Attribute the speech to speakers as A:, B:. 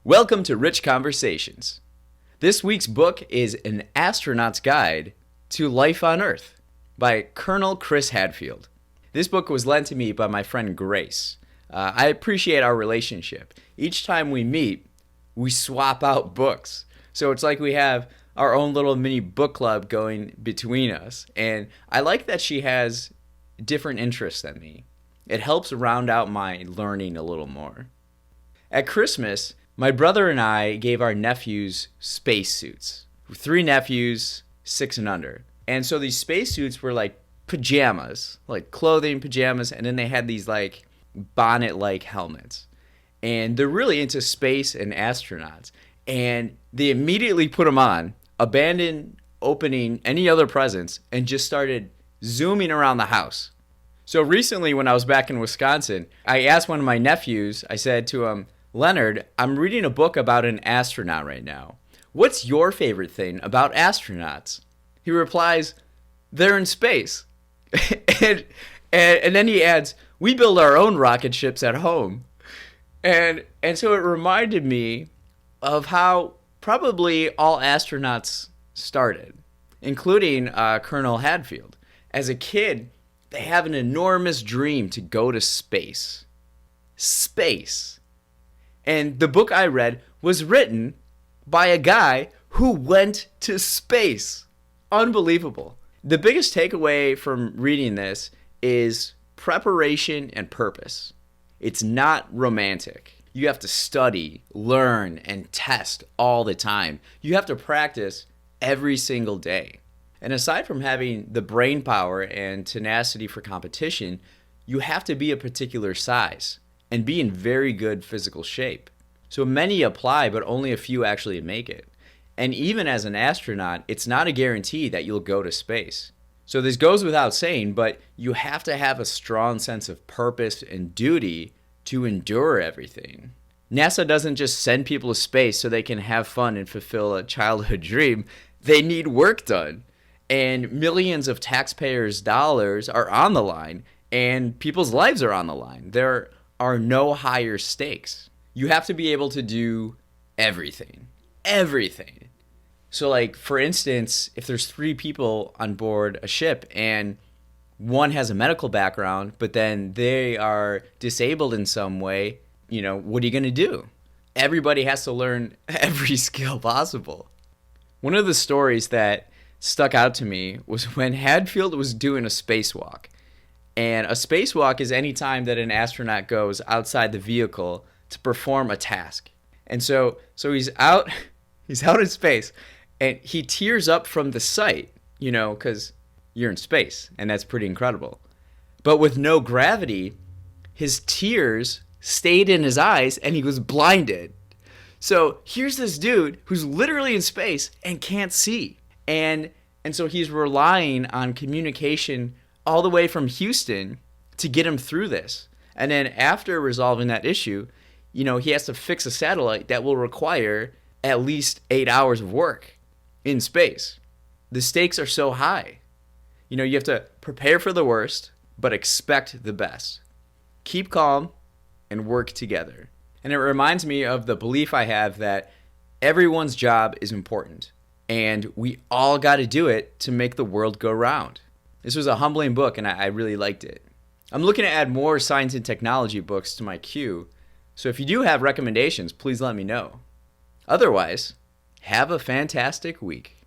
A: Welcome to Rich Conversations. This week's book is An Astronaut's Guide to Life on Earth by Colonel Chris Hadfield. This book was lent to me by my friend Grace. I appreciate our relationship. Each time we meet, we swap out books. So it's like we have our own little mini book club going between us. And I like that she has different interests than me. It helps round out my learning a little more. At Christmas, my brother and I gave our nephews spacesuits. 3 nephews, 6 and under. And so these spacesuits were like pajamas, like clothing pajamas, and then they had these like bonnet-like helmets. And they're really into space and astronauts. And they immediately put them on, abandoned opening any other presents, and just started zooming around the house. So recently when I was back in Wisconsin, I asked one of my nephews, I said to him, Leonard, I'm reading a book about an astronaut right now. What's your favorite thing about astronauts? He replies, they're in space. and then he adds, we build our own rocket ships at home. And so it reminded me of how probably all astronauts started, including Colonel Hadfield. As a kid, they have an enormous dream to go to space. Space. And the book I read was written by a guy who went to space. Unbelievable. The biggest takeaway from reading this is preparation and purpose. It's not romantic. You have to study, learn, and test all the time. You have to practice every single day. And aside from having the brain power and tenacity for competition, you have to be a particular size and be in very good physical shape. So many apply, but only a few actually make it. And even as an astronaut, it's not a guarantee that you'll go to space. So this goes without saying, but you have to have a strong sense of purpose and duty to endure everything. NASA doesn't just send people to space so they can have fun and fulfill a childhood dream. They need work done. And millions of taxpayers' dollars are on the line, and people's lives are on the line. There are no higher stakes. You have to be able to do everything. Everything. So like, for instance, if there's 3 people on board a ship and one has a medical background, but then they are disabled in some way, what are you going to do? Everybody has to learn every skill possible. One of the stories that stuck out to me was when Hadfield was doing a spacewalk. And a spacewalk is any time that an astronaut goes outside the vehicle to perform a task. And so he's out in space, and he tears up from the sight, because you're in space, and that's pretty incredible. But with no gravity, his tears stayed in his eyes, and he was blinded. So here's this dude who's literally in space and can't see. And so he's relying on communication all the way from Houston to get him through this. And then after resolving that issue, he has to fix a satellite that will require at least 8 hours of work in space. The stakes are so high. You have to prepare for the worst, but expect the best. Keep calm and work together. And it reminds me of the belief I have that everyone's job is important, and we all got to do it to make the world go round. This was a humbling book, and I really liked it. I'm looking to add more science and technology books to my queue, so if you do have recommendations, please let me know. Otherwise, have a fantastic week.